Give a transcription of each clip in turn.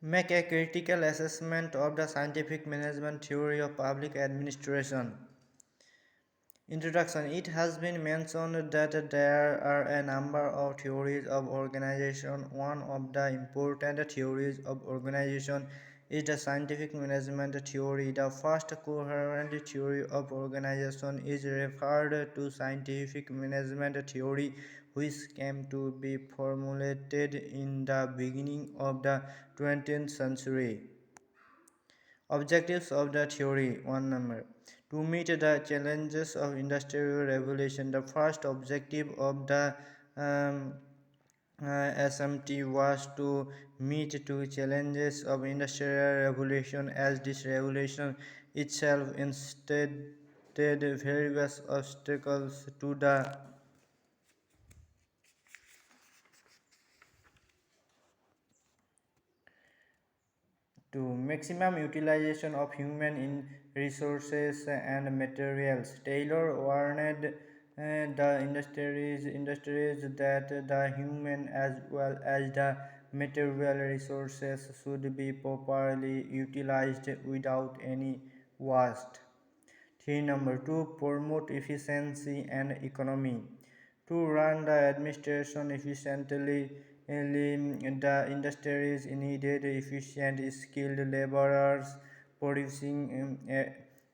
Make a critical assessment of the scientific management theory of public administration. Introduction. It has been mentioned that there are a number of theories of organization. One of the important theories of organization is the scientific management theory. The first coherent theory of organization is referred to scientific management theory, which came to be formulated in the beginning of the 20th century. Objectives of the theory. One number. To meet the challenges of industrial revolution, the first objective of the SMT was to meet two challenges of industrial revolution, as this revolution itself instead various obstacles to maximum utilization of human resources and materials. Taylor warned the industries that the human as well as the material resources should be properly utilized without any waste. Theory number two, promote efficiency and economy. To run the administration efficiently, the industries needed efficient, skilled laborers producing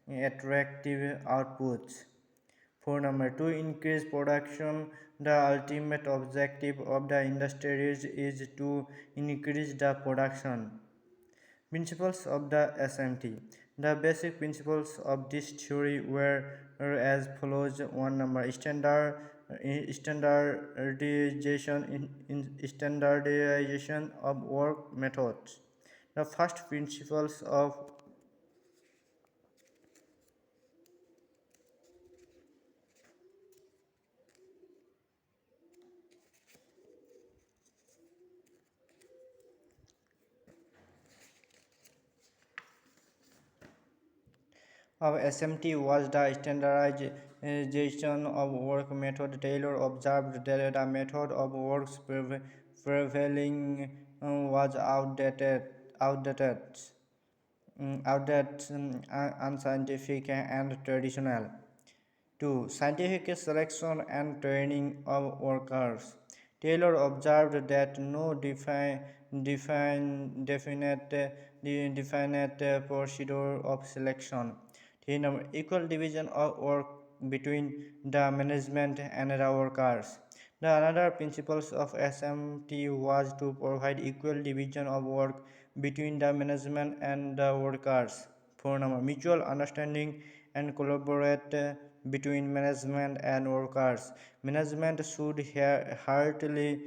attractive outputs. For number two, increase production. The ultimate objective of the industries is to increase the production. Principles of the SMT. The basic principles of this theory were as follows. One number standardization of work methods. The first principles of SMT was the standardization of work method. Taylor observed that the method of works prevailing was outdated, unscientific, and traditional. 2. Scientific selection and training of workers. Taylor observed that no definite procedure of selection. 3. Equal division of work between the management and the workers. The another principles of SMT was to provide equal division of work between the management and the workers. 4. Mutual understanding and collaborate between management and workers. Management should heartily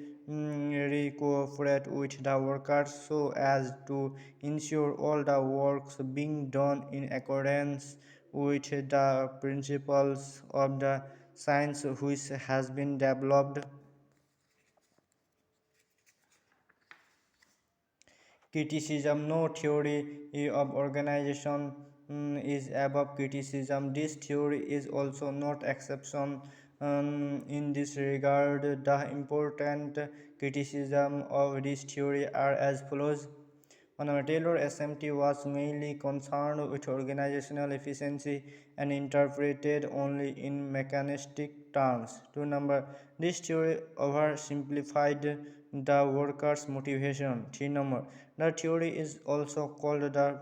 cooperate with the workers so as to ensure all the works being done in accordance with the principles of the science which has been developed. Criticism. No theory of organization is above criticism. This theory is also not exception in this regard. The important criticism of this theory are as follows. On Taylor, SMT was mainly concerned with organizational efficiency and interpreted only in mechanistic terms. 2. This theory oversimplified the workers' motivation. 3. The theory is also called the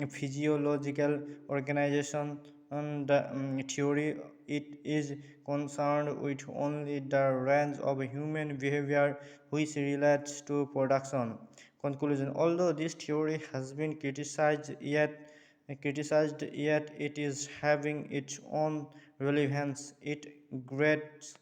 physiological organization the theory. It is concerned with only the range of human behavior which relates to production. Conclusion. Although this theory has been criticized, yet it is having its own relevance. It grades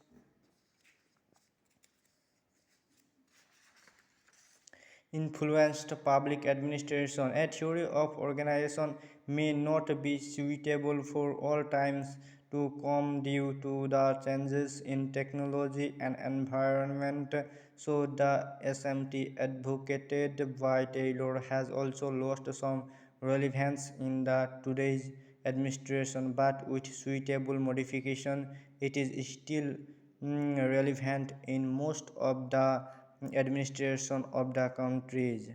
influenced public administration. A theory of organization may not be suitable for all times to come due to the changes in technology and environment. So the SMT advocated by Taylor has also lost some relevance in the today's administration, but with suitable modification, it is still relevant in most of the administration of the countries.